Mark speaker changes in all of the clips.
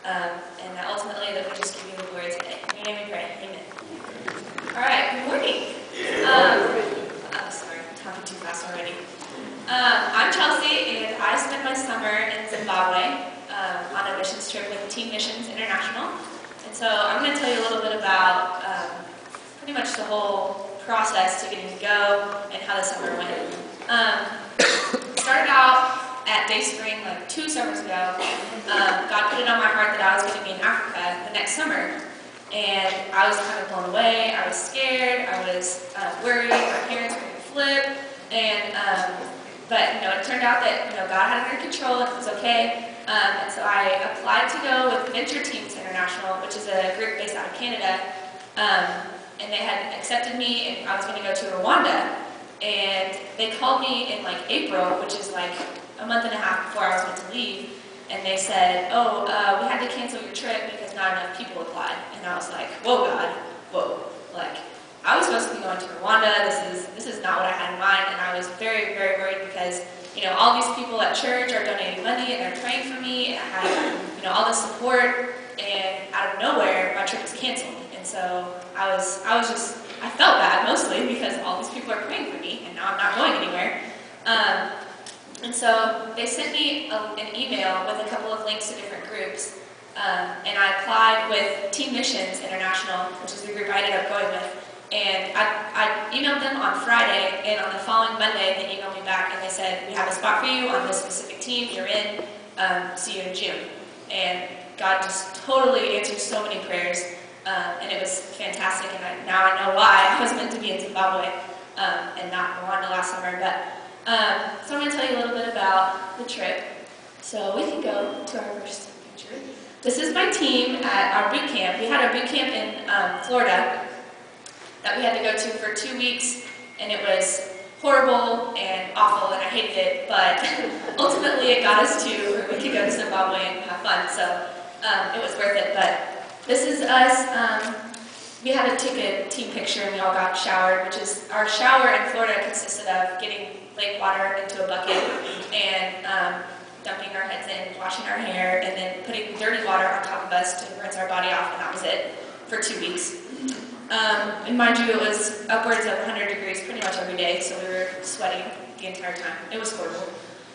Speaker 1: and that ultimately that we just give you the glory today. In your name we pray. Amen. All right, good morning. Sorry, I'm talking too fast already. I'm Chelsea, and I spent my summer in Zimbabwe on a missions trip with Team Missions International. And so I'm going to tell you a little bit about pretty much the whole process to getting to go and how the summer went. Started out at Day Spring like 2 summers ago. God put it on my heart that I was going to be in Africa the next summer. And I was kind of blown away. I was scared. I was worried. My parents were going to flip. But it turned out that God had it under control and it was okay. And so I applied to go with Venture Teams International, which is a group based out of Canada. And they had accepted me, and I was going to go to Rwanda. And they called me in like April, which is like a month and a half before I was meant to leave. And they said, oh, we had to cancel your trip because not enough people applied. And I was like, whoa, God, whoa. Like, I was supposed to be going to Rwanda. This is not what I had in mind. And I was very, very worried because, all these people at church are donating money and they're praying for me. And I had, all this support. And out of nowhere, my trip was canceled. And so I felt bad mostly because all these people are praying for me and now I'm not going anywhere. And so they sent me an email with a couple of links to different groups. And I applied with Team Missions International, which is the group I ended up going with. And I emailed them on Friday, and on the following Monday, they emailed me back and they said, we have a spot for you on this specific team, you're in, see you in June. And God just totally answered so many prayers, and it was fantastic, and now I know why I was meant to be in Zimbabwe and not Rwanda last summer. But so I'm going to tell you a little bit about the trip. So we can go to our first picture. This is my team at our boot camp. We had a boot camp in Florida that we had to go to for 2 weeks, and it was horrible and awful, and I hated it, but ultimately it got us to where we could go to Zimbabwe and have fun, so it was worth it. But this is us. We had to take a team picture, and we all got showered, which is, our shower in Florida consisted of getting lake water into a bucket and dumping our heads in, washing our hair, and then putting dirty water on top of us to rinse our body off, and that was it for 2 weeks. And mind you, it was upwards of 100 degrees pretty much every day, so we were sweating the entire time. It was horrible.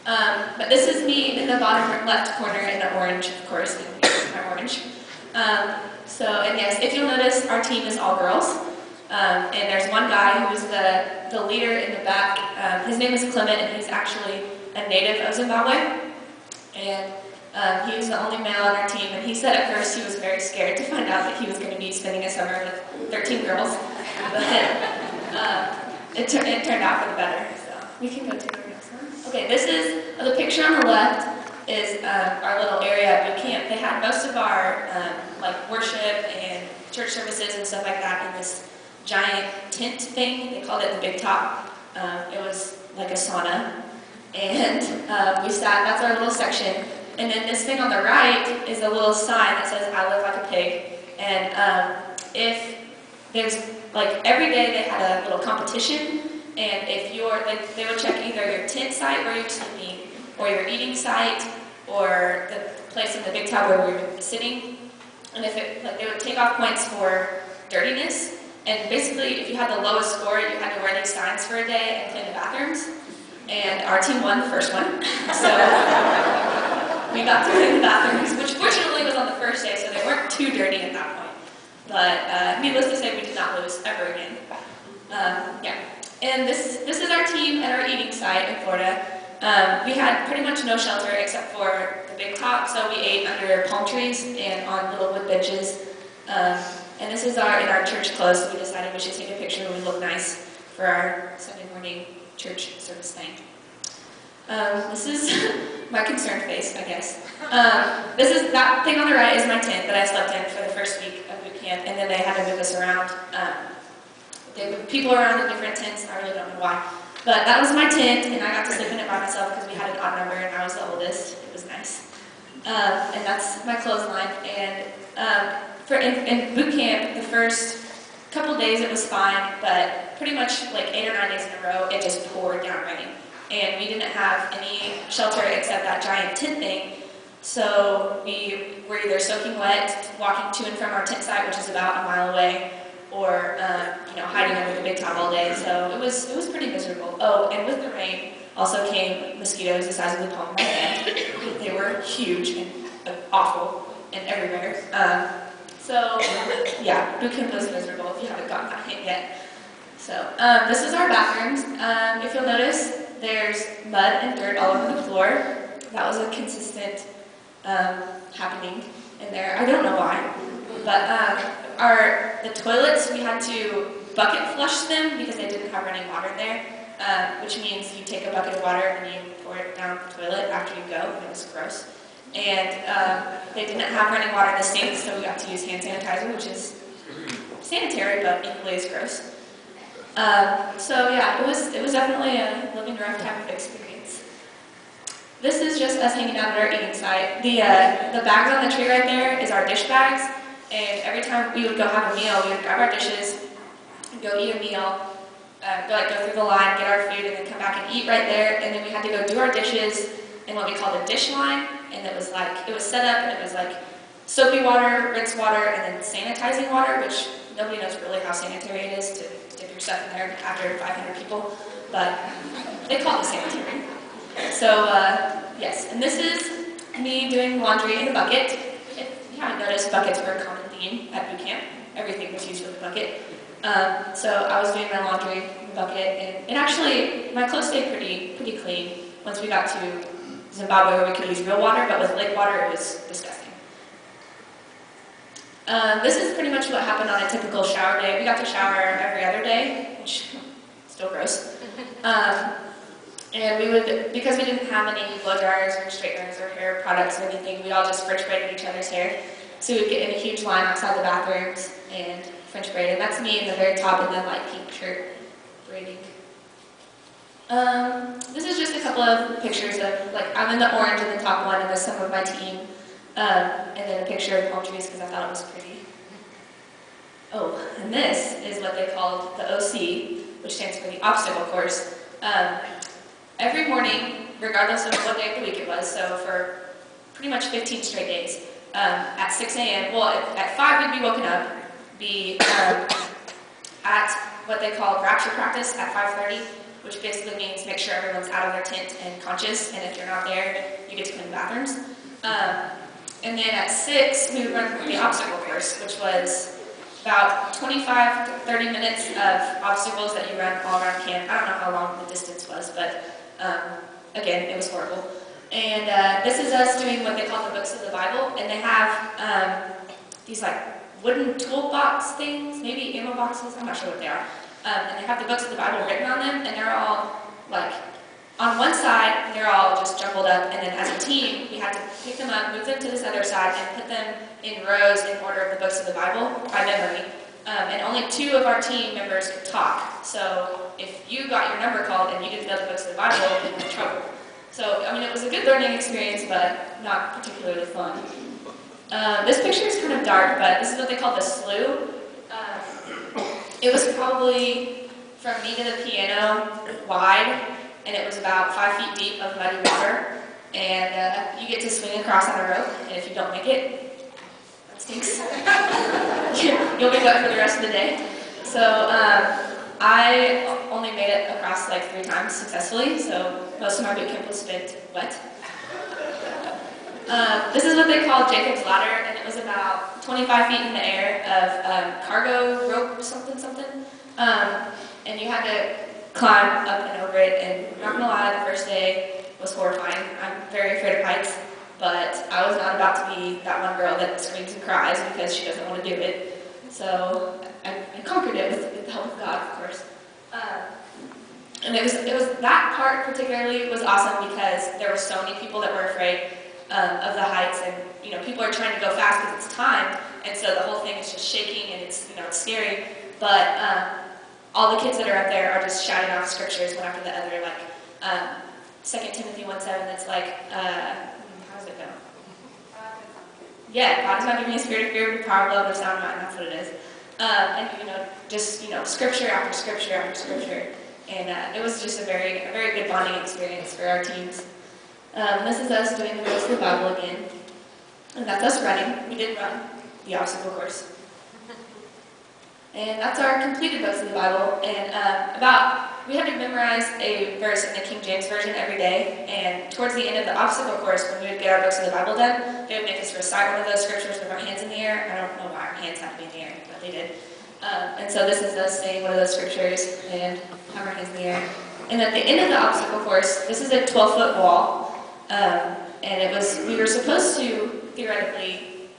Speaker 1: But this is me in the bottom left corner in the orange, of course, my orange. And yes, if you'll notice, our team is all girls. And there's one guy who is the leader in the back. His name is Clement, and he's actually a native of Zimbabwe. And he was the only male on our team, and he said at first he was very scared to find out that he was going to be spending a summer with 13 girls. But it turned out for the better. So we can go to the next one. Okay, this is the picture on the left is our little area at boot camp. They had most of our like worship and church services and stuff like that in this giant tent thing. They called it the Big Top. It was like a sauna, and we sat. That's our little section. And then this thing on the right is a little sign that says, I live like a pig. And if there's, like, every day they had a little competition, and if you're, like, they would check either your tent site where you're sleeping, or your eating site, or the place in the Big Top where we were sitting. And if it, like, they would take off points for dirtiness. And basically, if you had the lowest score, you had to wear these signs for a day and clean the bathrooms. And our team won the first one. So we got to clean the bathrooms, which fortunately was on the first day, so they weren't too dirty at that point. But needless to say, we did not lose ever again. Yeah. And this is our team at our eating site in Florida. We had pretty much no shelter except for the Big Top, so we ate under palm trees and on little wood benches. And this is in our church clothes, so we decided we should take a picture when we look nice for our Sunday morning church service thing. This is my concerned face, I guess. That thing on the right is my tent that I slept in for the first week of boot camp, and then they had to move us around. They moved people around in different tents, I really don't know why. But that was my tent, and I got to sleep in it by myself because we had an odd number, and I was the oldest. It was nice. And that's my clothesline. And in boot camp, the first couple days it was fine, but pretty much like 8 or 9 days in a row, it just poured down rain. And we didn't have any shelter except that giant tent thing. So we were either soaking wet, walking to and from our tent site, which is about a mile away, or hiding under the big top all day. So it was pretty miserable. Oh, and with the rain also came mosquitoes the size of the palm of my hand. They were huge and awful and everywhere. So yeah, boot camp was miserable if you haven't gotten that hint yet. So this is our bathrooms. If you'll notice, there's mud and dirt all over the floor. That was a consistent happening in there. I don't know why, but the toilets, we had to bucket flush them because they didn't have running water in there, which means you take a bucket of water and you pour it down the toilet after you go. It was gross. And they didn't have running water in the sinks, so we got to use hand sanitizer, which is sanitary but equally as gross. So yeah, it was definitely a living rough type of experience. This is just us hanging out at our eating site. The bags on the tree right there is our dish bags, and every time we would go have a meal, we would grab our dishes and go eat a meal, go through the line, get our food, and then come back and eat right there. And then we had to go do our dishes in what we called a dish line, and it was set up, and it was like soapy water, rinse water, and then sanitizing water, which nobody knows really how sanitary it is to dip your stuff in there after 500 people, but they call it sanitary. So yes, and this is me doing laundry in a bucket. If you haven't noticed, buckets were a common theme at boot camp. Everything was used with a bucket. So I was doing my laundry in a bucket, and actually my clothes stayed pretty clean once we got to Zimbabwe, where we could use real water, but with lake water it was disgusting. This is pretty much what happened on a typical shower day. We got to shower every other day, which still gross. And we would, because we didn't have any blow dryers or straighteners or hair products or anything, we'd all just French braided each other's hair. So we'd get in a huge line outside the bathrooms and French braid. And that's me in the very top in the light pink shirt braiding. This is just a couple of pictures of, I'm in the orange in the top one, and there's some of my team. And then a picture of palm trees because I thought it was pretty. Oh, and this is what they called the OC, which stands for the obstacle course. Every morning, regardless of what day of the week it was, so for pretty much 15 straight days, at 6 a.m., well, at 5 we'd be woken up, be at what they call rapture practice at 5:30, which basically means make sure everyone's out of their tent and conscious, and if you're not there, you get to clean the bathrooms. And then at 6, we would run the obstacle course, which was about 25 to 30 minutes of obstacles that you run all around camp. I don't know how long the distance was, but again, it was horrible. And this is us doing what they call the books of the Bible, and they have these wooden toolbox things, maybe ammo boxes, I'm not sure what they are. And they have the books of the Bible written on them, and they're all on one side, they're all just jumbled up, and then as a team, we had to pick them up, move them to this other side, and put them in rows in order of the books of the Bible by memory. And only 2 of our team members could talk. So if you got your number called and you didn't know the books of the Bible, you were in trouble. So, I mean, it was a good learning experience, but not particularly fun. This picture is kind of dark, but this is what they call the slough. It was probably from me to the piano wide, and it was about 5 feet deep of muddy water, and you get to swing across on a rope, and if you don't make it, that stinks. You'll be wet for the rest of the day. So I only made it across 3 times successfully, so most of my boot camp was spent wet. This is what they call Jacob's ladder, and it was about 25 feet in the air of cargo rope something. And you had to climb up and over it, and I'm not gonna lie, the first day was horrifying. I'm very afraid of heights, but I was not about to be that one girl that screams and cries because she doesn't want to do it. So I conquered it with the help of God, of course. And it was that part particularly was awesome because there were so many people that were afraid of the heights, and people are trying to go fast because it's time, and so the whole thing is just shaking, and it's it's scary. But all the kids that are up there are just shouting off scriptures one after the other, 2 Timothy 1:7. That's how does it go? Yeah, God has not given me a spirit of fear, but power, love, and a sound mind. That's what it is. And just scripture after scripture after scripture, and it was just a very good bonding experience for our teams. This is us doing the books of the Bible again. And that's us running. We did run the obstacle course. And that's our completed books of the Bible. And we had to memorize a verse in the King James Version every day. And towards the end of the obstacle course, when we would get our books of the Bible done, they would make us recite one of those scriptures with our hands in the air. I don't know why our hands had to be in the air, but they did. And so this is us saying one of those scriptures and have our hands in the air. And at the end of the obstacle course, this is a 12-foot wall. And we were supposed to theoretically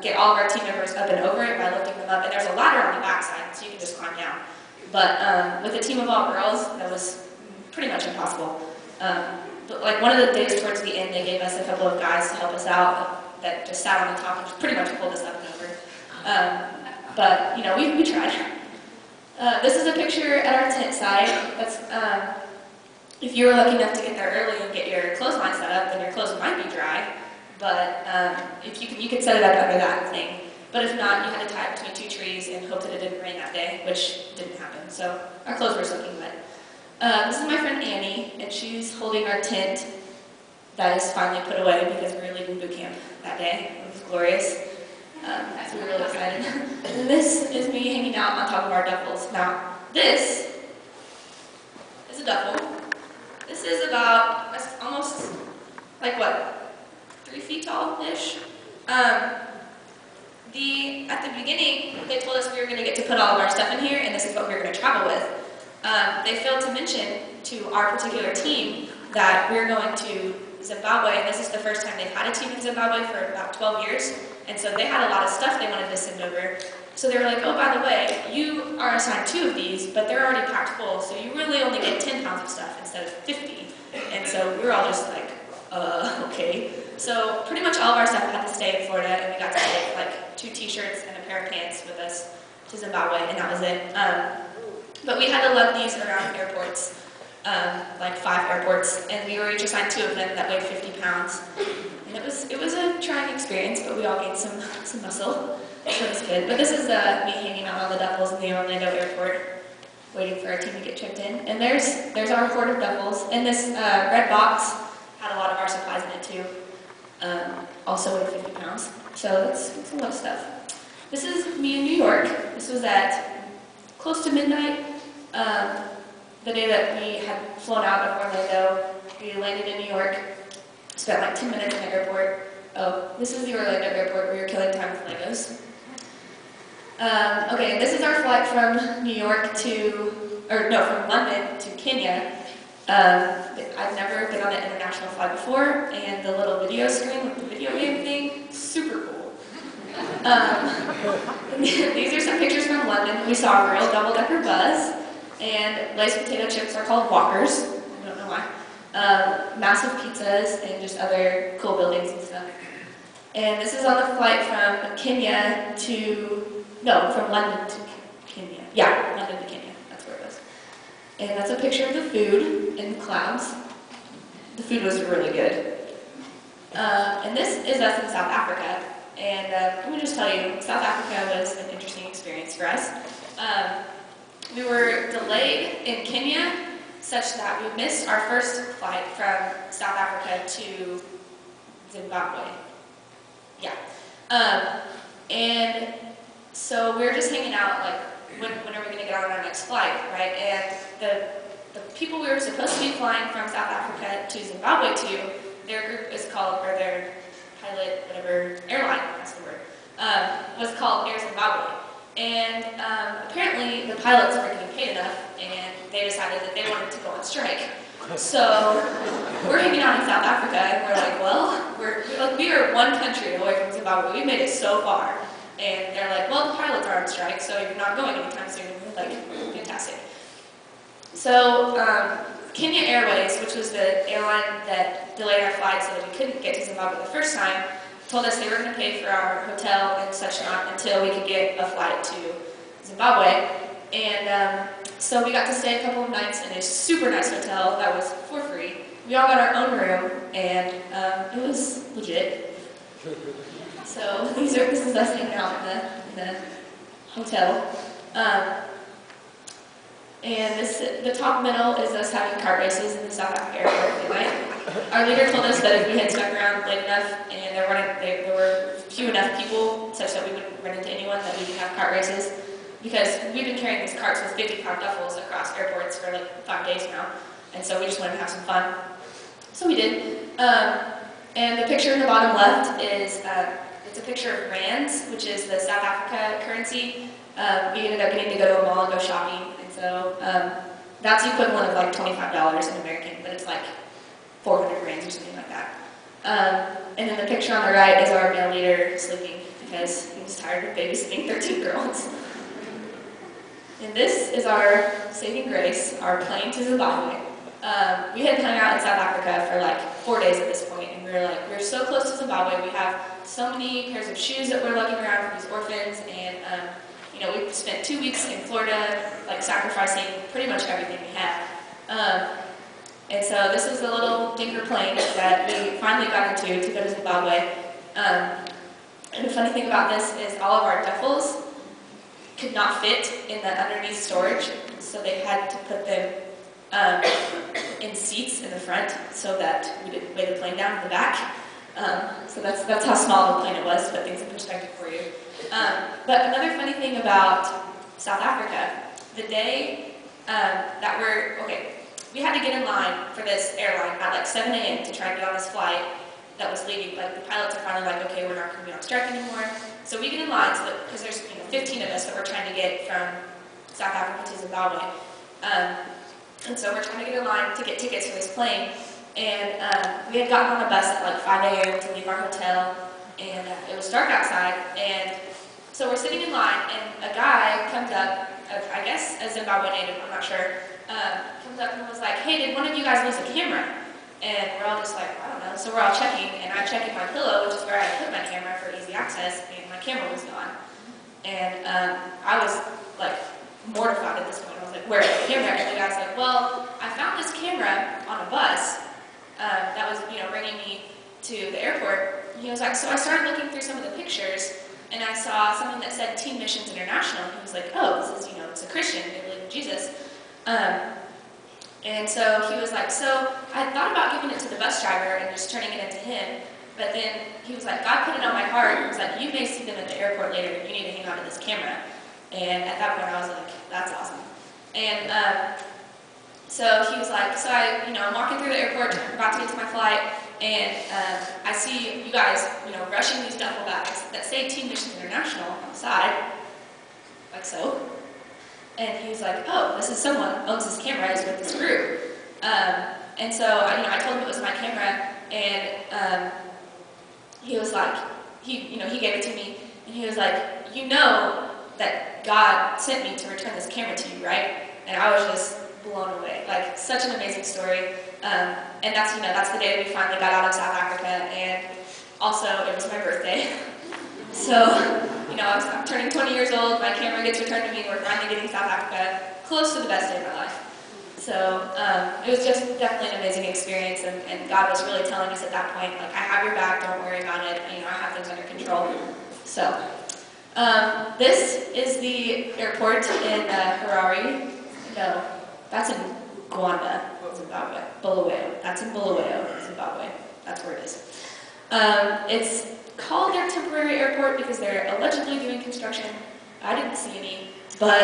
Speaker 1: get all of our team members up and over it by lifting them up. And there's a ladder on the backside, so you can just climb down. But with a team of all girls, that was pretty much impossible. But like one of the days towards the end, they gave us a couple of guys to help us out that just sat on the top and just pretty much pulled us up and over. But you know, we tried. This is a picture at our tent site. That's if you were lucky enough to get there early and get your clothesline set up, then your clothes might be dry. But if you could set it up under that thing. But if not, you had to tie it between two trees and hope that it didn't rain that day, which didn't happen. So our clothes were soaking wet. This is my friend Annie, and she's holding our tent that is finally put away because we were leaving boot camp that day. It was glorious. So we were really excited. And this is me hanging out on top of our duffels. Now, this is a duffel. This is about almost like what, 3 feet tall-ish. At the beginning, they told us we were going to get to put all of our stuff in here, and this is what we were going to travel with. They failed to mention to our particular team that we're going to Zimbabwe, and this is the first time they've had a team in Zimbabwe for about 12 years, and so they had a lot of stuff they wanted to send over. So they were like, oh, by the way, you are assigned 2 of these, but they're already packed full, so you really only get 10 pounds of stuff instead of 50. And so we were all just like, okay. So pretty much all of our stuff had to stay in Florida, and we got to take like 2 t-shirts and a pair of pants with us to Zimbabwe, and that was it. But we had to lug these around airports, like 5 airports, and we were each assigned 2 of them that weighed 50 pounds. And it was a trying experience, but we all gained some muscle, so it was good. But this is me hanging out on the duffels in the Orlando airport, waiting for our team to get checked in. And there's our hoard of duffels, and this red box had a lot of our supplies in it too. Also weighed 50 pounds, so that's a lot of stuff. This is me in New York. This was at close to midnight, the day that we had flown out of Orlando. We landed in New York, spent like 10 minutes in the airport. Oh, this is the Orlando airport where we were killing time with Legos. Okay, this is our flight from from London to Kenya. I've never been on an international flight before, and the little video screen with the video game thing, super cool. These are some pictures from London. We saw a real double-decker bus, and Lay's potato chips are called Walkers. I don't know why. Massive pizzas, and just other cool buildings and stuff. And this is on the flight from London to Kenya. Yeah, London to Kenya. That's where it was. And that's a picture of the food in clouds. The food was really good. And this is us in South Africa. And let me just tell you, South Africa was an interesting experience for us. We were delayed in Kenya such that we missed our first flight from South Africa to Zimbabwe. Yeah. And so we were just hanging out, like, when are we going to get on our next flight, right? And the people we were supposed to be flying from South Africa to Zimbabwe to, their group is called, or their pilot, whatever, airline, that's the word, was called Air Zimbabwe. And apparently the pilots weren't getting paid enough, and they decided that they wanted to go on strike. So we're hanging out in South Africa, and we're like, well, we are 1 country away from Zimbabwe. We made it so far. And they're like, well, the pilots are on strike, so you're not going anytime soon. And we're like, fantastic. So Kenya Airways, which was the airline that delayed our flight so that we couldn't get to Zimbabwe the first time, told us they were going to pay for our hotel and such not until we could get a flight to Zimbabwe. And so we got to stay a couple of nights in a super nice hotel that was for free. We all got our own room, and it was legit. So this is us hanging out in the hotel. And the top middle is us having kart races in the South Africa airport at night. Our leader told us that if we had stuck around late enough and there were few enough people such that we wouldn't run into anyone, that we could have cart races. Because we've been carrying these carts with 50-pound duffels across airports for like 5 days now. And so we just wanted to have some fun. So we did. And the picture in the bottom left is, it's a picture of rands, which is the South Africa currency. We ended up getting to go to a mall and go shopping. And so that's the equivalent of like $25 in American, but it's like 400 rands or something like that. And then the picture on the right is our male leader sleeping because he was tired of babysitting 13 girls. And this is our saving grace, our plane to Zimbabwe. We had hung out in South Africa for like 4 days at this point, and we were like, we're so close to Zimbabwe. We have so many pairs of shoes that we're lugging around for these orphans, and you know, we spent 2 weeks in Florida, like sacrificing pretty much everything we had. And so this is the little dinker plane that we finally got into to go to Zimbabwe. And the funny thing about this is all of our duffels could not fit in the underneath storage, so they had to put them in seats in the front so that we didn't weigh the plane down in the back. So that's how small the plane it was, to put things in perspective for you. But another funny thing about South Africa, the day we had to get in line for this airline at like 7 a.m. to try and get on this flight that was leaving. Like, the pilots are finally like, okay, we're not going to be on strike anymore. So we get in line, because there's 15 of us that we're trying to get from South Africa to Zimbabwe. And so we're trying to get in line to get tickets for this plane. And we had gotten on a bus at like 5 a.m. to leave our hotel, and it was dark outside. And so we're sitting in line, and a guy comes up, I guess a Zimbabwe native, I'm not sure, comes up and was like, hey, did one of you guys lose a camera? And we're all just like, I don't know. So we're all checking, and I'm checking my pillow, which is where I put my camera for easy access, and my camera was gone. And I was like mortified at this point. I was like, where's the camera? And the guy's like, well, I found this camera on a bus that was, bringing me to the airport. And he was like, so I started looking through some of the pictures, and I saw something that said Teen Missions International. And he was like, oh, this is, it's a Christian, they believe in Jesus. And so he was like, so I thought about giving it to the bus driver and just turning it into him, but then he was like, God put it on my heart. He was like, you may see them at the airport later, you need to hang on to this camera. And at that point I was like, that's awesome. And so he was like, so I'm walking through the airport, about to get to my flight, and I see you guys, rushing these duffel bags that say Teen Missions International on the side, like so. And he was like, oh, this is someone owns this camera, is with this group. And so I told him it was my camera, and he was like, he gave it to me, and he was like, that God sent me to return this camera to you, right? And I was just blown away. Like, such an amazing story. And that's the day that we finally got out of South Africa, and also it was my birthday. So, I'm turning 20 years old, my camera gets returned to me, we're finally getting South Africa, close to the best day of my life. So, it was just definitely an amazing experience, and God was really telling us at that point, like, I have your back, don't worry about it, I have things under control. So, this is the airport in Harare. No, that's in Gwanda, Zimbabwe. Bulawayo. That's in Bulawayo, Zimbabwe. That's where it is. It's called their temporary airport because they're allegedly doing construction. I didn't see any, but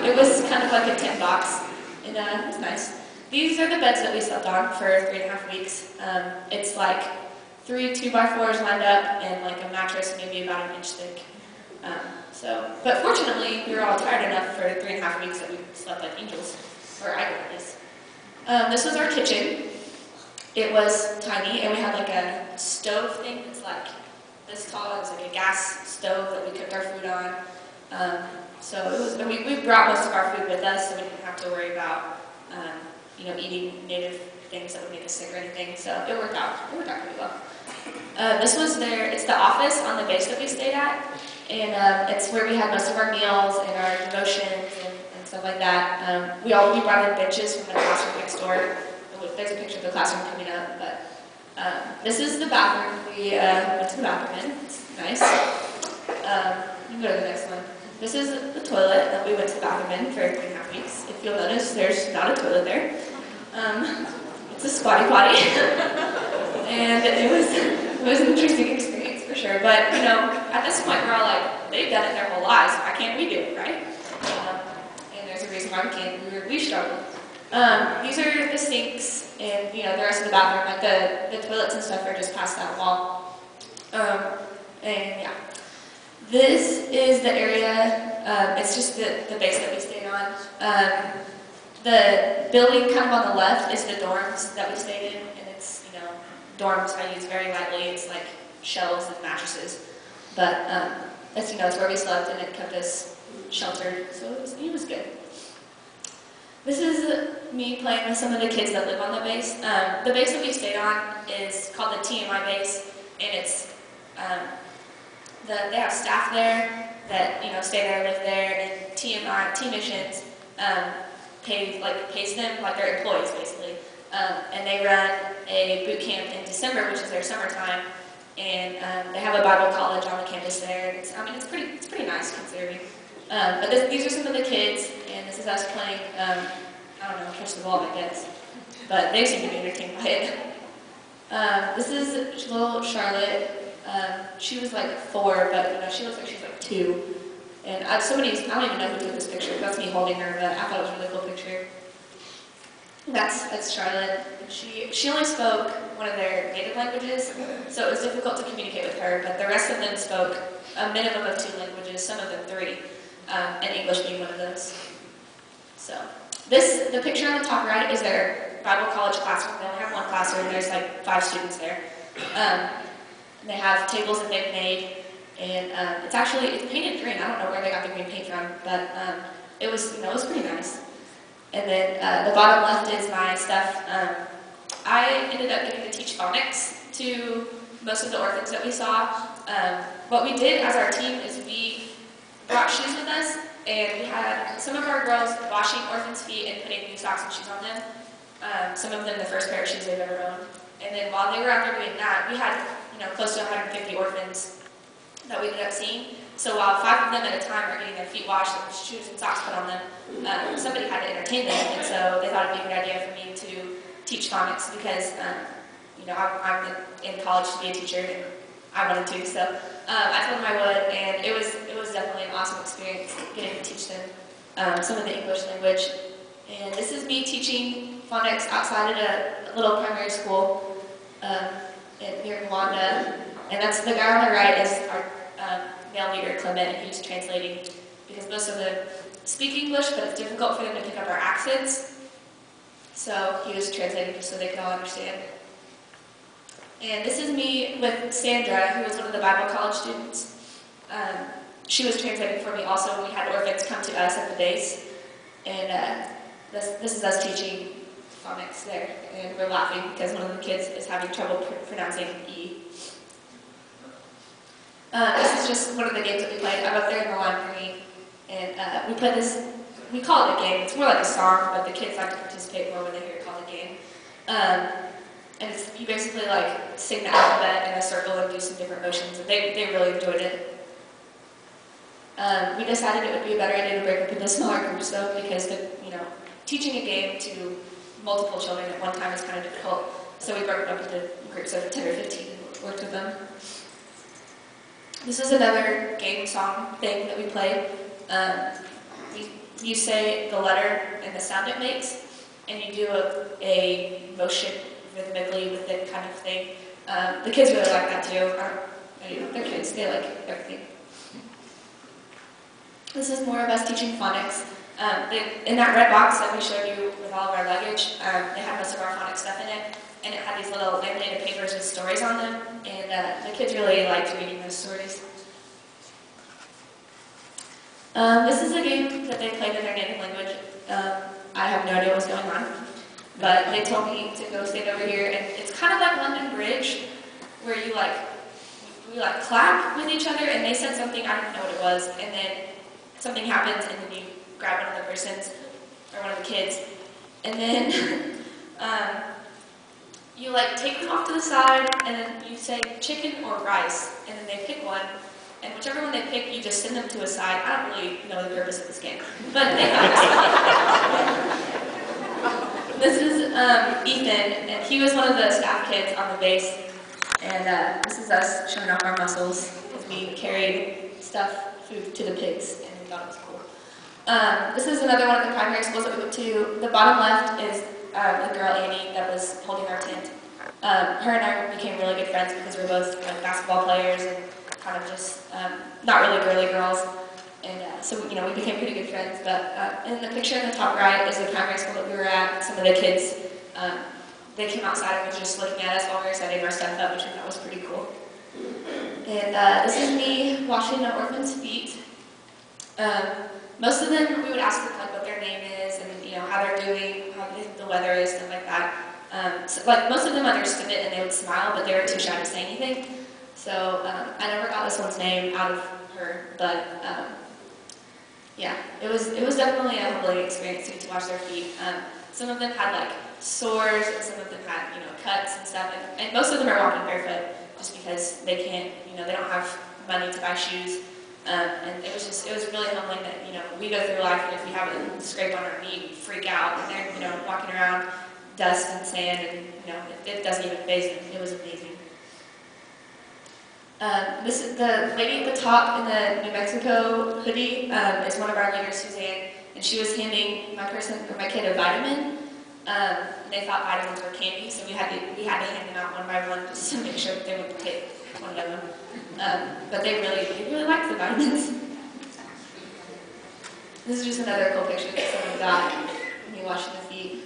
Speaker 1: it was kind of like a tent box, and it was nice. These are the beds that we slept on for 3.5 weeks. It's like 3 2x4s lined up and like a mattress maybe about 1 inch thick. But fortunately, we were all tired enough for 3.5 weeks that we slept like angels, or I did at least. This was our kitchen. It was tiny, and we had like a stove thing that's like this tall. It was like a gas stove that we cooked our food on. So it was. We brought most of our food with us, so we didn't have to worry about eating native things that would make us sick or anything. So it worked out. It worked out pretty well. This was it's the office on the base that we stayed at, and it's where we had most of our meals and our devotions and stuff like that. We brought in benches from the classroom next door. There's a picture of the classroom coming up, but this is the bathroom. We went to the bathroom in. It's nice. You can go to the next one. This is the toilet that we went to the bathroom in for 3.5 weeks. If you'll notice, there's not a toilet there. It's a squatty potty. And it was an interesting experience for sure. But, you know, at this point we're all like, they've done it their whole lives, why can't we do it, right? And there's a reason why we can't, we struggle. These are the sinks, and, you know, the rest of the bathroom, like the toilets and stuff are just past that wall. And yeah. This is the area, it's just the base that we stayed on. The building kind of on the left is the dorms that we stayed in, and it's, you know, dorms I use very lightly. It's like shelves and mattresses. But that's, you know, it's where we slept, and it kept us sheltered, so it was good. This is me playing with some of the kids that live on the base. The base that we stayed on is called the TMI base, and it's they have staff there that, you know, stay there, live there, and TMI, T-Missions, pays them like they're employees basically. And they run a boot camp in December, which is their summertime, and they have a Bible college on the campus there. It's pretty nice considering. But these are some of the kids, and this is us playing, I don't know, catch the ball, I guess. But they seem to be entertained by it. This is little Charlotte. She was like 4, but, you know, she looks like she's like 2. And I don't even know who took this picture. That's me holding her, but I thought it was a really cool picture. That's Charlotte. She only spoke one of their native languages, so it was difficult to communicate with her, but the rest of them spoke a minimum of 2 languages, some of them 3, and English being one of those. So, the picture on the top right is their Bible college classroom. They only have one classroom, there's like 5 students there. And they have tables that they've made, and it's painted green. I don't know where they got the green paint from, but it was pretty nice. And then the bottom left is my stuff. I ended up getting to teach phonics to most of the orphans that we saw. What we did as our team is we brought shoes with us, and we had some of our girls washing orphans' feet and putting new socks and shoes on them. Some of them the first pair of shoes they've ever owned. And then while they were out there doing that, we had, you know, close to 150 orphans that we ended up seeing. So while 5 of them at a time are getting their feet washed and shoes and socks put on them, somebody had to entertain them, and so they thought it'd be a good idea for me to teach phonics because, you know, I'm in college to be a teacher, and I wanted to, so I told them I would, and it was definitely an awesome experience getting to teach them some of the English language. And this is me teaching phonics outside at a little primary school here in Wanda, and that's the guy on the right is our male leader, Clement, and he's translating because most of them speak English, but it's difficult for them to pick up our accents. So he was translating just so they could all understand. And this is me with Sandra, who was one of the Bible college students. She was translating for me also when we had orphans come to us at the base. And this is us teaching phonics there. And we're laughing because one of the kids is having trouble pronouncing E. This is just one of the games that we played. I'm up there in the library, and we play this, we call it a game. It's more like a song, but the kids like to participate more when they hear it called a game. And you basically like sing the alphabet in a circle and do some different motions, and they really enjoyed it. We decided it would be a better idea to break up into smaller groups though, because teaching a game to multiple children at one time is kind of difficult. So we broke it up into groups of 10 or 15 and worked with them. This is another game song thing that we play. You say the letter and the sound it makes, and you do a motion rhythmically with it kind of thing. The kids really like that too. They're kids, they like everything. This is more of us teaching phonics. In that red box that we showed you with all of our luggage, they had most of our phonics stuff in it, and it had these little laminated papers with stories on them, and the kids really liked reading those stories. This is a game that they played in their native language. I have no idea what's going on, but they told me to go stand over here, and it's kind of like London Bridge, where we clap with each other, and they said something, I didn't know what it was, and then something happens, and then you grab one of the persons, or one of the kids, and then you take them off to the side, and then you say chicken or rice, and then they pick one, and whichever one they pick, you just send them to a side. I don't really know the purpose of this game, but they got This is Ethan, and he was one of the staff kids on the base. And this is us showing off our muscles as we carried food to the pigs, and we thought it was cool. This is another one of the primary schools that we went to. The bottom left is the girl Annie that was holding our tent. Her and I became really good friends because we were both like basketball players and kind of just not really girly girls. And so we became pretty good friends. But in the picture in the top right is the primary school that we were at. Some of the kids, they came outside and were just looking at us while we were setting our stuff up, which I thought was pretty cool. And this is me washing an orphan's feet. Most of them, we would ask them like what their name is and how they're doing, how the weather is, stuff like that. So, like most of them understood it and they would smile, but they were too shy to say anything. So I never got this one's name out of her, but yeah, it was definitely a humbling experience to get to wash their feet. Some of them had like sores, and some of them had cuts and stuff, and most of them are walking barefoot just because they can't, they don't have money to buy shoes. And it was really humbling that we go through life and if we have a scrape on our knee, we freak out, and they're walking around dust and sand, and it doesn't even faze them. It was amazing. This is the lady at the top in the New Mexico hoodie is one of our leaders, Suzanne, and she was handing my kid a vitamin. They thought vitamins were candy, so we had to hand them out one by one just to make sure that they wouldn't take one of them. But they really liked the vitamins. This is just another cool picture that someone got when you washing the feet.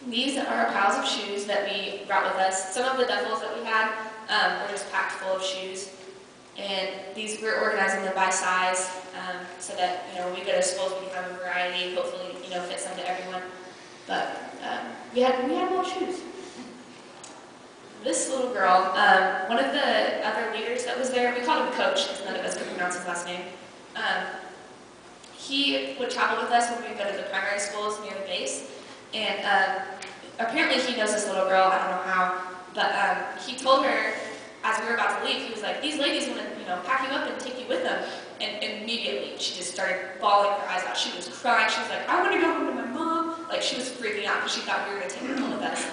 Speaker 1: These are our piles of shoes that we brought with us. Some of the duffels that we had were just packed full of shoes. And these, we're organizing them by size so that, when we go to schools, we can have a variety, hopefully, fit some to everyone. But we had a lot of shoes. This little girl, one of the other leaders that was there, we called him Coach because none of us could pronounce his last name. He would travel with us when we would go to the primary schools near the base. And apparently he knows this little girl, I don't know how, but he told her as we were about to leave, he was like, these ladies want to, pack you up and take you with them. And immediately she just started bawling her eyes out. She was crying. She was like, I want to go home to my mom. Like she was freaking out because she thought we were going to take her home with us.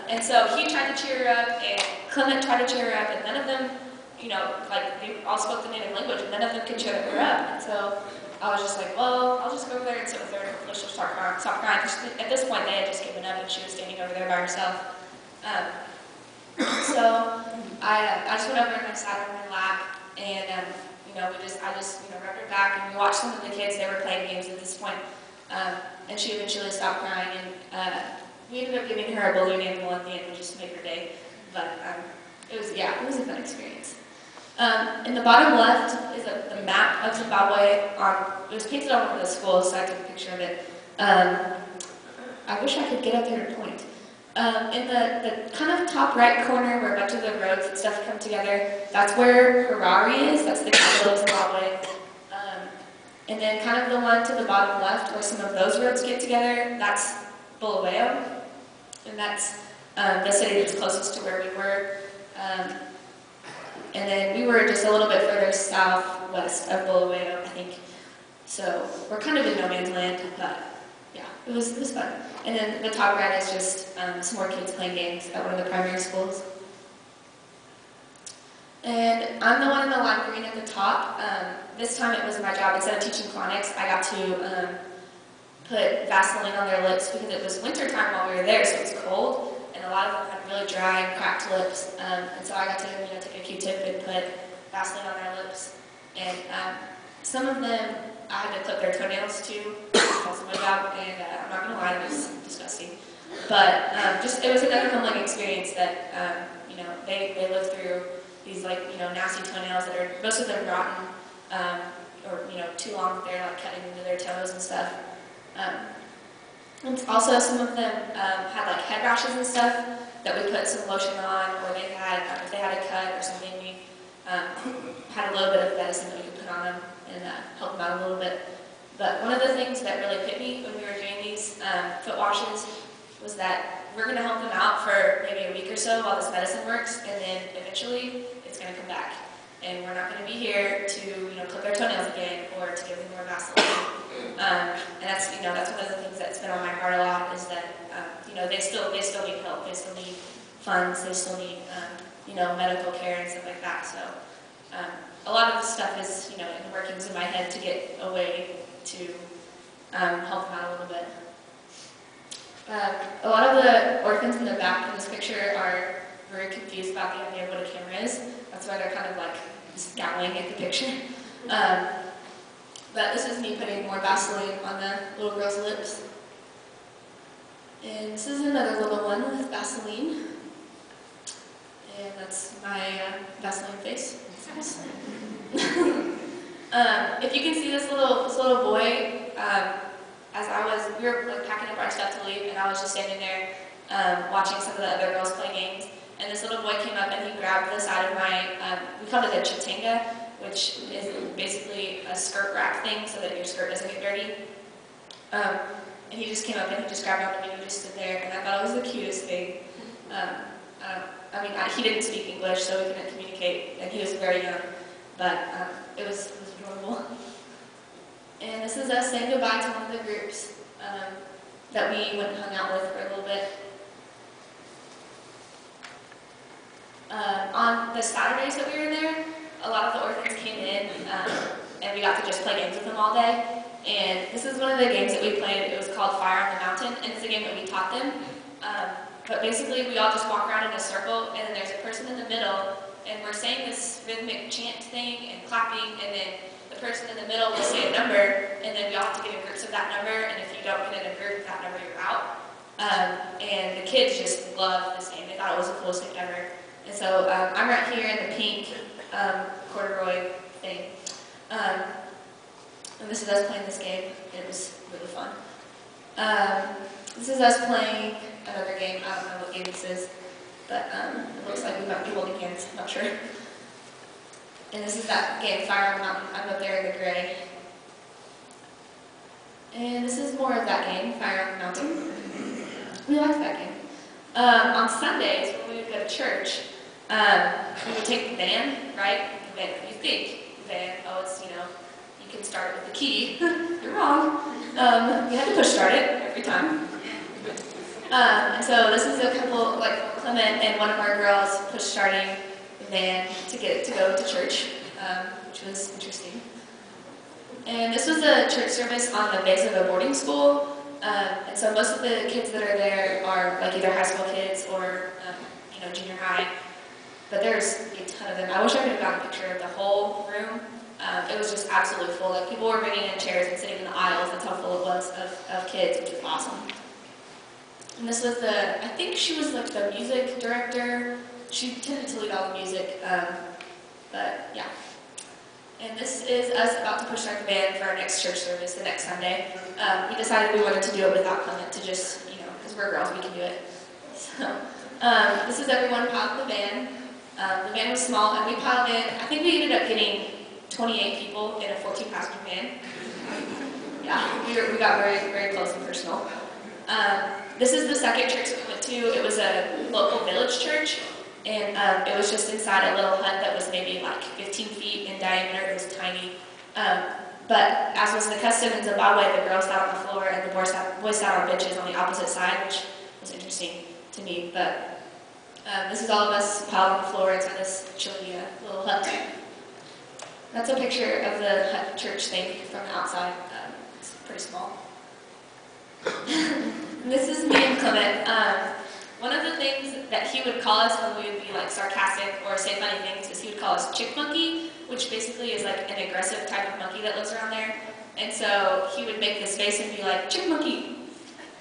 Speaker 1: And so he tried to cheer her up, and Clement tried to cheer her up, and none of them, they all spoke the native language, and none of them could cheer her up. And so I was just like, well, I'll just go over there and sit with her, and hopefully she'll stop crying. Because at this point, they had just given up, and she was standing over there by herself. So I just went over and I sat on her lap, and I just rubbed her back, and we watched some of the kids. They were playing games at this point, and she eventually stopped crying, and we ended up giving her a balloon animal at the end just to make her day. But it was a fun experience. In the bottom left is the map of Zimbabwe. It was painted on one of the schools, so I took a picture of it. I wish I could get up there and point. In the kind of top right corner where a bunch of the roads and stuff come together, that's where Harare is. That's the capital of Zimbabwe. And then kind of the one to the bottom left where some of those roads get together, that's Bulawayo. And that's the city that's closest to where we were. And then we were just a little bit further southwest of Bulawayo, I think. So we're kind of in no man's land, but yeah, it was fun. And then the top right is just some more kids playing games at one of the primary schools. And I'm the one in the lime green at the top. This time it was my job. Instead of teaching phonics, I got to put Vaseline on their lips because it was winter time while we were there, so it was cold. And a lot of them had really dry and cracked lips. And so I got to take a Q-tip and put Vaseline on their lips. And some of them, I had to clip their toenails too. That's also my job, and I'm not going to lie, it was disgusting. But it was another humbling experience that, they lived through these nasty toenails that are, most of them rotten, or too long that they're cutting into their toes and stuff. And also some of them had head rashes and stuff that we put some lotion on, or they had, if they had a cut or something, we had a little bit of medicine that we could put on them and help them out a little bit. But one of the things that really hit me when we were doing these foot washes was that we're going to help them out for maybe a week or so while this medicine works, and then eventually it's going to come back. and we're not going to be here to, clip their toenails again or to give them more Vaseline. And that's one of the things that's been on my heart a lot is that, they still need help, they still need funds, they still need, medical care and stuff like that. So a lot of the stuff is, in the workings in my head to get a way to help them out a little bit. A lot of the orphans in the back in this picture are very confused about the idea of what a camera is. That's why they're kind of like scowling at the picture. But this is me putting more Vaseline on the little girl's lips. And this is another little one with Vaseline. And that's my Vaseline face. If you can see this little boy, we were like packing up our stuff to leave, and I was just standing there watching some of the other girls play games. And this little boy came up and he grabbed the side of my, we called it a chitanga, which is basically a skirt wrap thing so that your skirt doesn't get dirty. And he just came up and he just grabbed onto me and he just stood there, and I thought it was the cutest thing. He didn't speak English, so we couldn't communicate, and he was very young, but it was adorable. And this is us saying goodbye to one of the groups that we went and hung out with for a little bit. On the Saturdays that we were there, a lot of the orphans came in, and we got to just play games with them all day. And this is one of the games that we played. It was called Fire on the Mountain, and it's a game that we taught them. But basically, we all just walk around in a circle, and then there's a person in the middle, and we're saying this rhythmic chant thing and clapping, and then the person in the middle will say a number, and then we all have to get in groups of that number, and if you don't get in a group of that number, you're out. And the kids just loved this game. They thought it was the coolest thing ever. And so I'm right here in the pink corduroy thing. And this is us playing this game. It was really fun. This is us playing another game. I don't know what game this is, but it looks like we might be holding hands. I'm not sure. And this is that game, Fire on the Mountain. I'm up there in the gray. And this is more of that game, Fire on the Mountain. We liked that game. On Sundays, when we would go to church, we would take the van, right? The van, you think, the van, oh, it's, you can start it with the key. You're wrong. You have to push start it every time. And so this is a couple, like Clement and one of our girls push starting the van to get it to go to church, which was interesting. And this was a church service on the base of a boarding school. And so most of the kids that are there are like either high school kids or, junior high. But there's a ton of them. I wish I could have gotten a picture of the whole room. It was just absolutely full. Like people were bringing in chairs and sitting in the aisles. That's how full it was of kids, which is awesome. And this was I think she was like the music director. She tended to lead all the music, but yeah. And this is us about to push start the band for our next church service the next Sunday. We decided we wanted to do it without Clement to just, because we're girls, we can do it. So this is everyone piled in the van. The van was small, and we piled in, I think we ended up getting 28 people in a 14-passenger van. Yeah, we got very, very close and personal. This is the second church that we went to. It was a local village church, and it was just inside a little hut that was maybe like 15 feet in diameter. It was tiny. But as was the custom in Zimbabwe, the girls sat on the floor and the boys sat on benches on the opposite side, which was interesting to me. But this is all of us piled on the floor inside this chilly little hut. That's a picture of the hut church thing from the outside. It's pretty small. This is me and Clement. One of the things that he would call us when we would be like sarcastic or say funny things is he would call us chick monkey, which basically is like an aggressive type of monkey that lives around there. And so he would make this face and be like, chick monkey.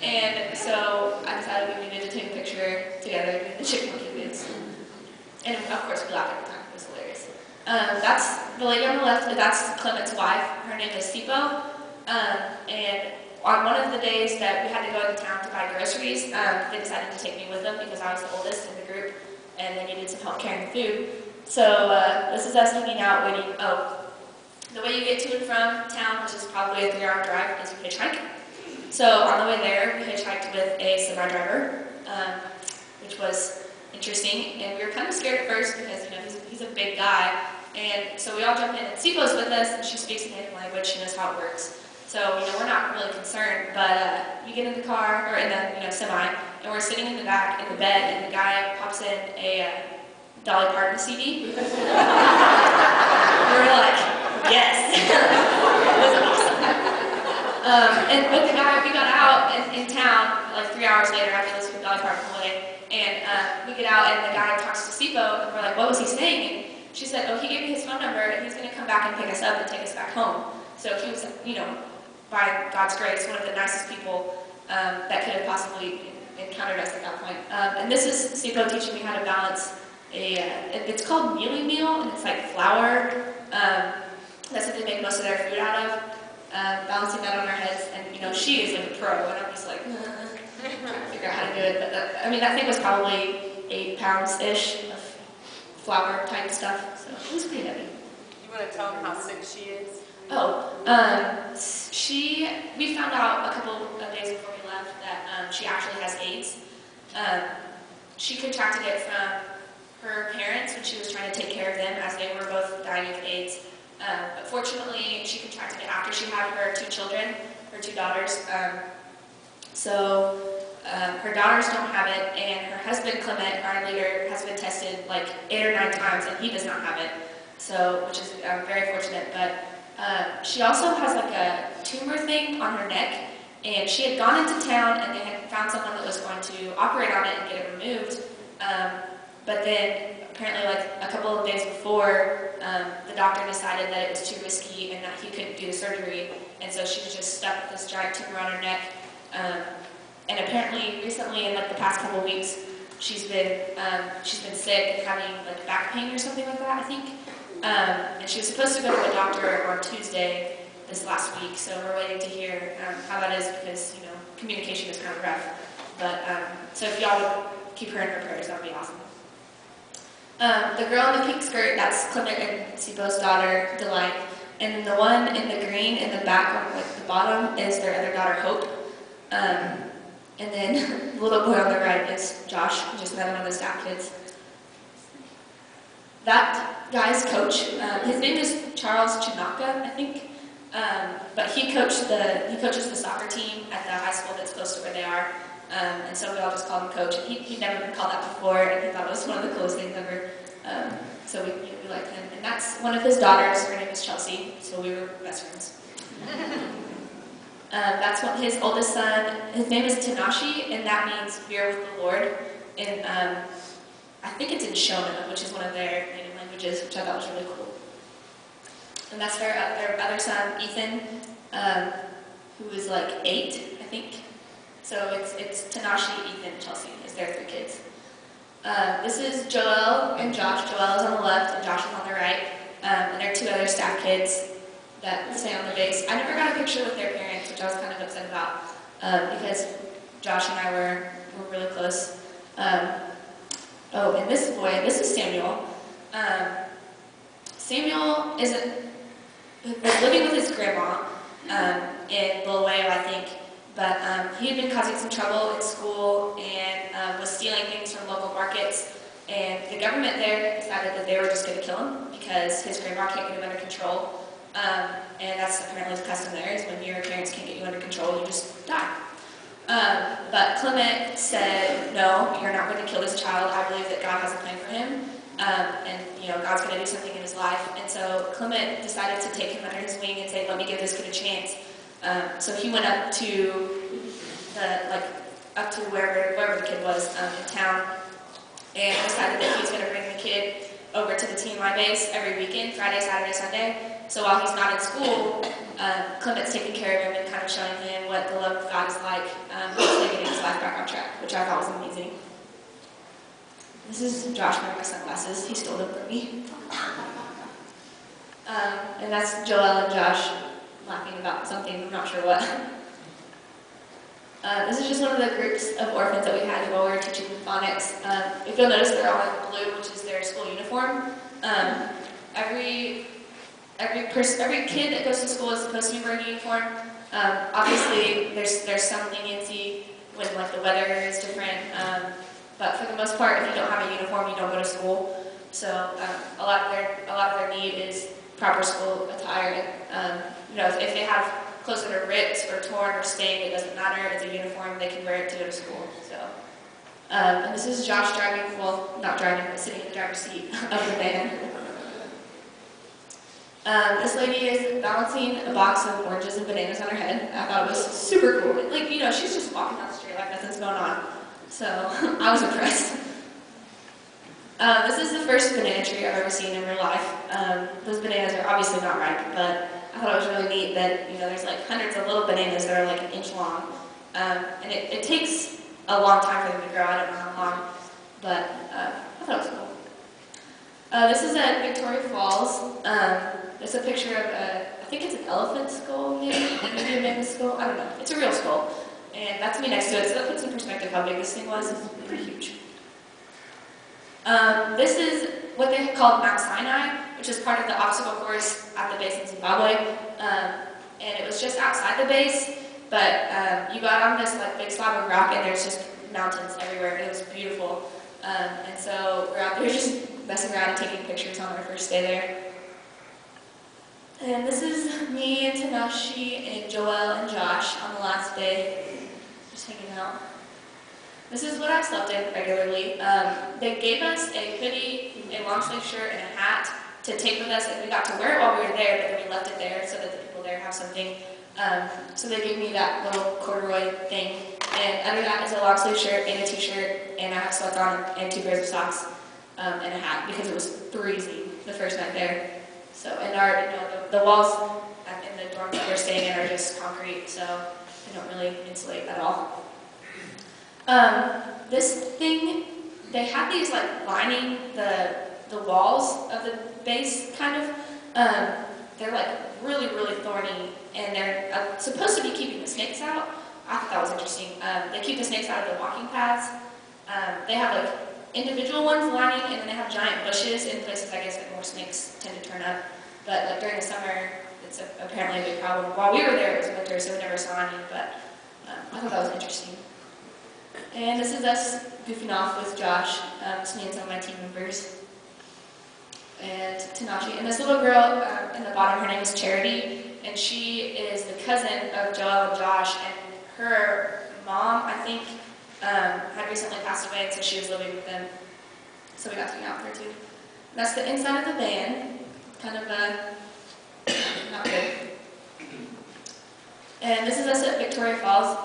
Speaker 1: And so I decided we needed to take a picture together doing the chick monkey vids. And of course we laughed every time. It was hilarious. That's the lady on the left, that's Clement's wife. Her name is Sipo. And on one of the days that we had to go into town to buy groceries, they decided to take me with them because I was the oldest in the group and they needed some help carrying food. So this is us hanging out waiting. Oh, the way you get to and from town, which is probably a 3-hour drive, is you hitchhike. So on the way there, we hitchhiked with a semi-driver, which was interesting. And we were kind of scared at first because he's a big guy And so we all jump in, and Sipo's with us, and she speaks the native language. She knows how it works. So, we're not really concerned, but we get in the car, or in the, semi, and we're sitting in the back in the bed, and the guy pops in a Dolly Parton CD. We were like, yes. It was awesome. And with the guy, we got out in town, like 3 hours later after listening to Dolly Parton play, and we get out, and the guy talks to Sipo, and we're like, what was he saying? And she said, oh, he gave me his phone number, and he's going to come back and pick us up and take us back home. So he was, by God's grace, one of the nicest people that could have possibly encountered us at that point. And this is Sipo teaching me how to balance it's called mealy meal, and it's like flour. That's what they make most of their food out of. Balancing that on our heads, and she is like a pro, and I'm just like, trying to figure out how to do it. But that thing was probably 8 pounds-ish of flour type stuff, so it was pretty heavy.
Speaker 2: You want to tell them how sick she is?
Speaker 1: Oh, we found out a couple of days before we left that she actually has AIDS. She contracted it from her parents when she was trying to take care of them as they were both dying of AIDS. But fortunately, she contracted it after she had her 2 children, her 2 daughters. So her daughters don't have it, and her husband, Clement, our leader, has been tested like 8 or 9 times, and he does not have it. So, which is very fortunate, but she also has like a tumor thing on her neck, and she had gone into town and they had found someone that was going to operate on it and get it removed. But then apparently like a couple of days before, the doctor decided that it was too risky and that he couldn't do the surgery, and so she was just stuck with this giant tumor on her neck. And apparently recently, in like the past couple of weeks, she's been sick and having like back pain or something like that, I think. And she was supposed to go to a doctor on Tuesday this last week, so we're waiting to hear how that is, because communication is kind of rough. But so if y'all would keep her in her prayers, that would be awesome. The girl in the pink skirt, that's Clement and Sipo's daughter, Delight. And then the one in the green in the back on like the bottom is their other daughter, Hope. And then the little boy on the right is Josh, just another one of the staff kids. That guy's coach, his name is Charles Chinaka, I think, but he coaches the soccer team at the high school that's close to where they are, and so we all just called him coach. And he'd never been called that before, and he thought it was one of the coolest things ever. So we liked him, and that's one of his daughters. Her name is Chelsea, so we were best friends. That's his oldest son. His name is Tanashi, and that means "we are with the Lord." And I think it's in Shona, which is one of their native languages, which I thought was really cool. And that's their other son, Ethan, who is like 8, I think. So it's Tanashi, Ethan, Chelsea is their 3 kids. This is Joel and Josh. Joel is on the left and Josh is on the right. And they're 2 other staff kids that stay on the base. I never got a picture with their parents, which I was kind of upset about, because Josh and I were really close. Oh, and this boy, this is Samuel. Samuel was living with his grandma in Bulawayo, I think, but he had been causing some trouble at school and was stealing things from local markets, and the government there decided that they were just going to kill him because his grandma can't get him under control, and that's apparently the custom there, is when your parents can't get you under control, you just die. But Clement said, no, you're not going to kill this child. I believe that God has a plan for him, and God's going to do something in his life. And so Clement decided to take him under his wing and say, let me give this kid a chance. So he went up to wherever the kid was in town, and decided that he's going to bring the kid over to the TMI base every weekend, Friday, Saturday, Sunday. So while he's not in school, Clement's taking care of him and kind of showing him what the love of God is like, hopefully getting his life back on track, which I thought was amazing. This is Josh wearing my sunglasses. He stole them from me. And that's Joel and Josh laughing about something, I'm not sure what. This is just one of the groups of orphans that we had while we were teaching phonics. If you'll notice, they're all in blue, which is their school uniform. Every kid that goes to school is supposed to be wearing a uniform. Obviously, there's some leniency when like the weather is different, but for the most part, if you don't have a uniform, you don't go to school. So a lot of their they need is proper school attire. And, you know, if they have clothes that are ripped or torn or stained, it doesn't matter. It's a uniform. They can wear it to go to school. So, and this is Josh driving, well, not driving, but sitting in the driver's seat of the van. This lady is balancing a box of oranges and bananas on her head. I thought it was super cool. Like, you know, she's just walking down the street like nothing's going on. So, I was impressed. This is the first banana tree I've ever seen in real life. Those bananas are obviously not ripe, but I thought it was really neat that, you know, there's like hundreds of little bananas that are like an inch long. And it takes a long time for them to grow. I don't know how long, but I thought it was cool. This is at Victoria Falls. There's a picture of I think it's an elephant skull, maybe a mammoth skull. I don't know. It's a real skull. And that's me next to it, so that puts in perspective how big this thing was. It's pretty huge. This is what they called Mount Sinai, which is part of the obstacle course at the base in Zimbabwe. And it was just outside the base, but you got on this like big slab of rock and there's just mountains everywhere. It was beautiful. And so we're out there just messing around and taking pictures on our first day there. And this is me and Tanashi and Joel and Josh on the last day, just hanging out. This is what I slept in regularly. They gave us a hoodie, a long sleeve shirt, and a hat to take with us, and we got to wear it while we were there, but then we left it there so that the people there have something. So they gave me that little corduroy thing, and under that is a long sleeve shirt and a t-shirt, and I have sweats on and 2 pairs of socks and a hat because it was freezing the first night there. So, and our, you know, the walls in the dorms that we're staying in are just concrete, so they don't really insulate at all. This thing, they had these like lining the walls of the base, kind of. They're like really, really thorny, and they're supposed to be keeping the snakes out. I thought that was interesting. They keep the snakes out of the walking paths. They have like individual ones lining, and then they have giant bushes in places, I guess, that more snakes tend to turn up. But like during the summer, it's apparently a big problem. While we were there, it was winter, so we never saw any, but I thought that was interesting. And this is us goofing off with Josh. It's me and some of my team members. And Tanashi. And this little girl in the bottom, her name is Charity, and she is the cousin of Joel and Josh, and her mom, I think, had recently passed away, and so she was living with them. So we got to hang out with her too. And that's the inside of the van. Kind of not good. And this is us at Victoria Falls.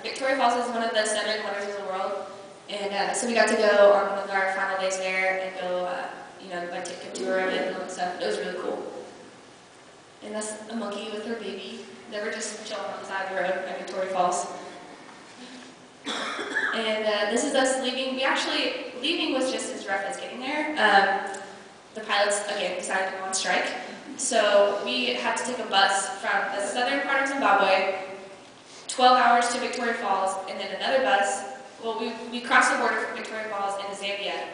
Speaker 1: Victoria Falls is one of the 7 wonders of the world, and so we got to go on one of our final days there and go, you know, like take a tour of it and all that stuff. It was really cool. And that's a monkey with her baby. They were just chilling on the side of the road at Victoria Falls. And this is us leaving. We actually, leaving was just as rough as getting there. The pilots, again, decided to go on strike. So we had to take a bus from the southern part of Zimbabwe, 12 hours to Victoria Falls, and then another bus. Well, we crossed the border from Victoria Falls into Zambia,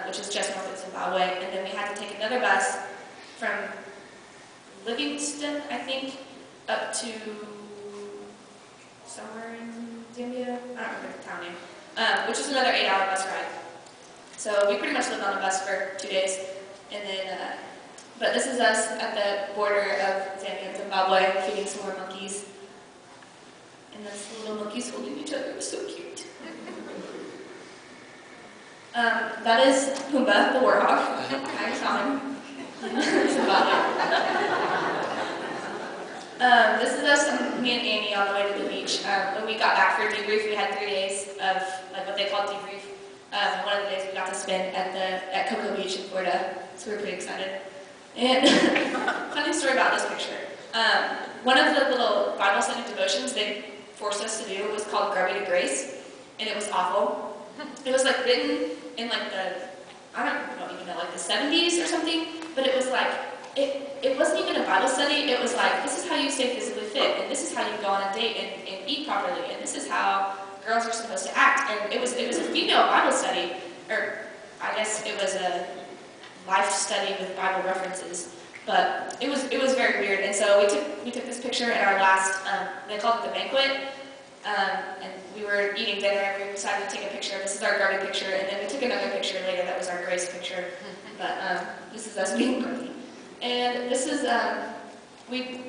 Speaker 1: which is just north of Zimbabwe, and then we had to take another bus from Livingston, I think, up to somewhere in Zambia. I don't remember the town name, which is another 8-hour bus ride. So we pretty much lived on the bus for 2 days, and then, but this is us at the border of Zambia and Zimbabwe feeding some more monkeys. And that's the little monkeys holding each other. It was so cute. That is Pumbaa, the warthog. I saw him. This is us, me and Amy, on the way to the beach. When we got back for debrief, we had 3 days of like what they call debrief. One of the days we got to spend at Cocoa Beach in Florida, so we were pretty excited. And funny story about this picture. One of the little Bible study devotions they forced us to do was called Garby to Grace, and it was awful. It was like written in like I don't even know, like the 70s or something, but it was like, it wasn't even a Bible study. It was like, this is how you stay physically fit, and this is how you go on a date and eat properly, and this is how girls are supposed to act. And it was a female Bible study, or I guess it was a life study with Bible references. But it was very weird. And so we took this picture at our last, they called it the banquet, and we were eating dinner and we decided to take a picture. This is our garden picture, and then we took another picture later that was our grace picture. But this is us being Garby. And this is, we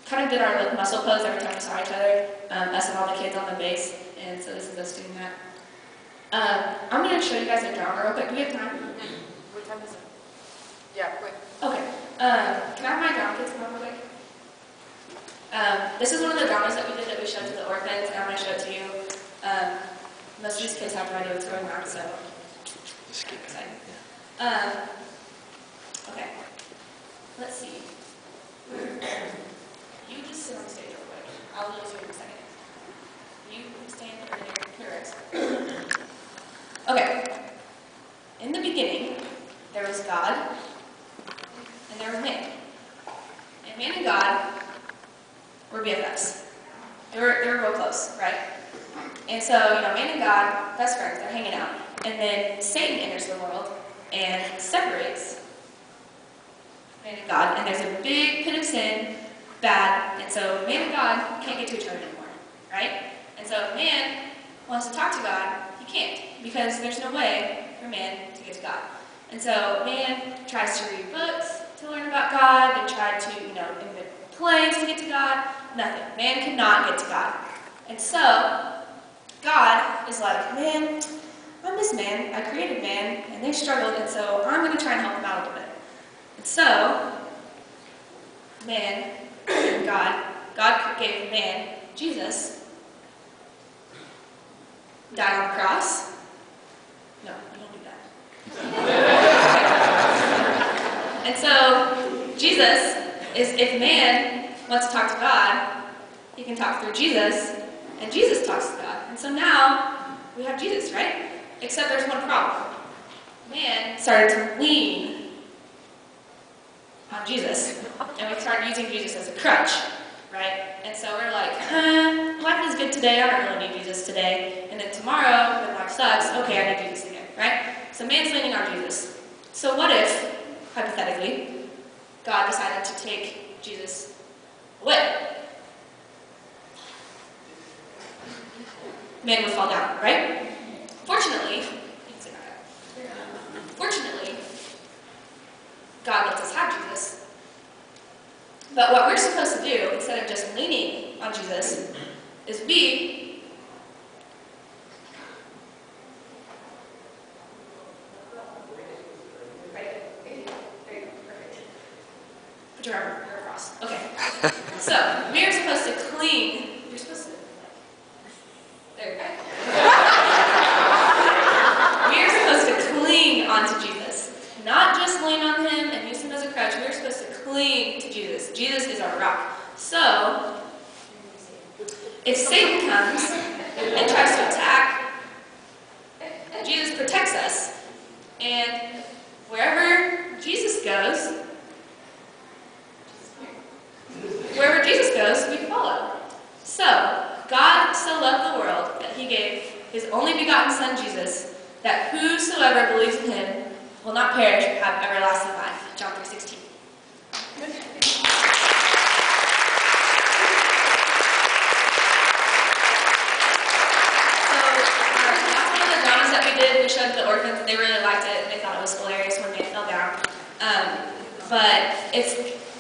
Speaker 1: kind of did our like, muscle pose every time we saw each other, us and all the kids on the base, and so this is us doing that. I'm going to show you guys a drama real quick. Do we have time?
Speaker 2: What time is it? Yeah, quick.
Speaker 1: Okay. Can I have my drama kids come up real quick? This is one of the dramas that we did that we showed to the orphans, and I'm going to show it to you. Most of these kids have no idea what's going on, so I'm excited. Okay. Let's see. You just sit on the stage real quick. I'll lose you in a second. You stand over there. Here, Rex. Okay. In the beginning, there was God, and there was man. And man and God were BFFs. They were real close, right? And so, man and God, best friends, they're hanging out. And then Satan enters the world and separates man and God. And there's a big pit of sin, bad, and so man and God can't get to each other anymore, right? And so if man wants to talk to God, he can't, because there's no way for man to get to God. And so man tries to read books to learn about God. They try to, invent plays to get to God. Nothing. Man cannot get to God. And so God is like, man, I'm this man. I created man, and they struggled, and so I'm going to try and help them out a little bit. And so man and God gave man Jesus, died on the cross. No, you don't do that. And so Jesus is, if man wants to talk to God, he can talk through Jesus, and Jesus talks to God. And so now we have Jesus, right? Except there's one problem. Man started to lean on Jesus, and we started using Jesus as a crutch, right? And so we're like, life is good today, I don't really need Jesus today. And then tomorrow, when life sucks, okay, I need Jesus again, right? So man's leaning on Jesus. So what if, hypothetically, God decided to take Jesus away? Man would fall down, right? Fortunately, God lets us have Jesus. But what we're supposed to do, instead of just leaning on Jesus, is we put your arm across. Okay. So we are supposed to cling. You're supposed to. There you go. We are supposed to cling onto Jesus. Not just lean on him and use him as a crutch. We're supposed to cling to Jesus. Jesus is our rock. So, if Satan comes and tries to attack, Jesus protects us. And wherever Jesus goes, we follow. So, God so loved the world that he gave his only begotten Son, Jesus, that whosoever believes in him will not perish but have everlasting life. John 3:16. That's one of the dramas that we did. We showed the orphans, and they really liked it. They thought it was hilarious when they fell down. But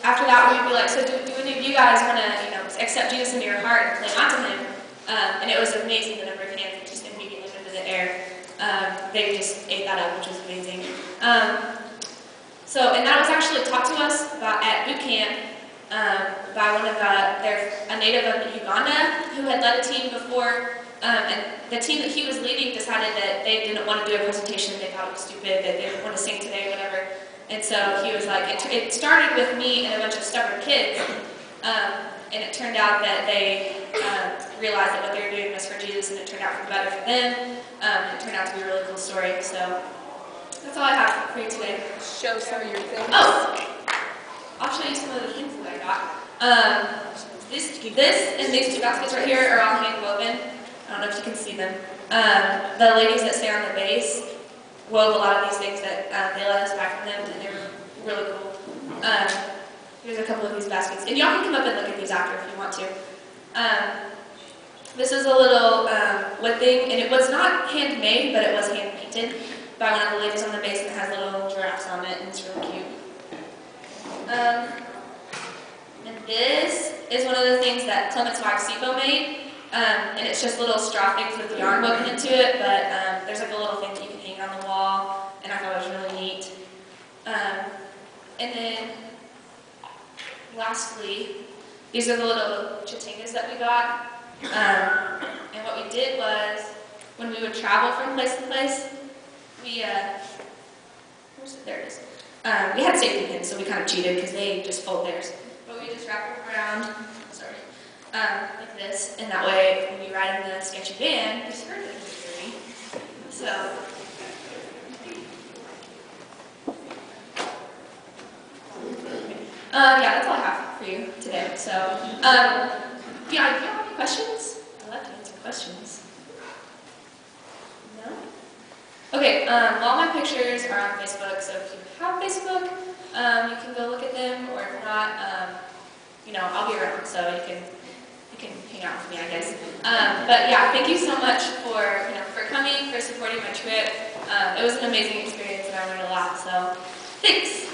Speaker 1: after that, we'd be like, so do any of you guys want to, accept Jesus into your heart and cling onto him? And it was amazing, the number of hands that just immediately went into the air. They just ate that up, which was amazing. And that was actually taught to us at boot camp by one of a native of Uganda who had led a team before. And the team that he was leading decided that they didn't want to do a presentation. They thought it was stupid, that they didn't want to sing today, whatever. And so he was like, it started with me and a bunch of stubborn kids. And it turned out that they realized that what they were doing was for Jesus, and it turned out for better for them. It turned out to be a really cool story. So that's all I have for you today.
Speaker 2: Show some of your things.
Speaker 1: Oh, I'll show you some of the things that I got. This and these two baskets right here are all hand woven. I don't know if you can see them. The ladies that stay on the base wove a lot of these things that they let us buy from them, and they were really cool. Here's a couple of these baskets. And y'all can come up and look at these after if you want to. This is a little wood thing, and it was not handmade, but it was hand painted by one of the ladies on the base, and it has little giraffes on it, and it's really cute. And this is one of the things that Clement's wife Sipo made. And it's just little straw things with yarn woven into it, but there's like a little thing that you can hang on the wall, and I thought it was really neat. And then, lastly, these are the little chatingas that we got. And what we did was, when we would travel from place to place, we, where's it? There it is. We had safety pins, so we kind of cheated because they just fold theirs. But we just wrap them around, sorry, like this, and that way, when you ride in the sketchy van, your skirt doesn't dirty. So, yeah, that's all I have for you today. So, yeah, do you have any questions? I love to answer questions. No? Okay, all my pictures are on Facebook, so if you have Facebook, you can go look at them, or if not, you know, I'll be around, so you can hang out with me, I guess. But yeah, thank you so much for coming, for supporting my trip. It was an amazing experience, and I learned a lot, so thanks.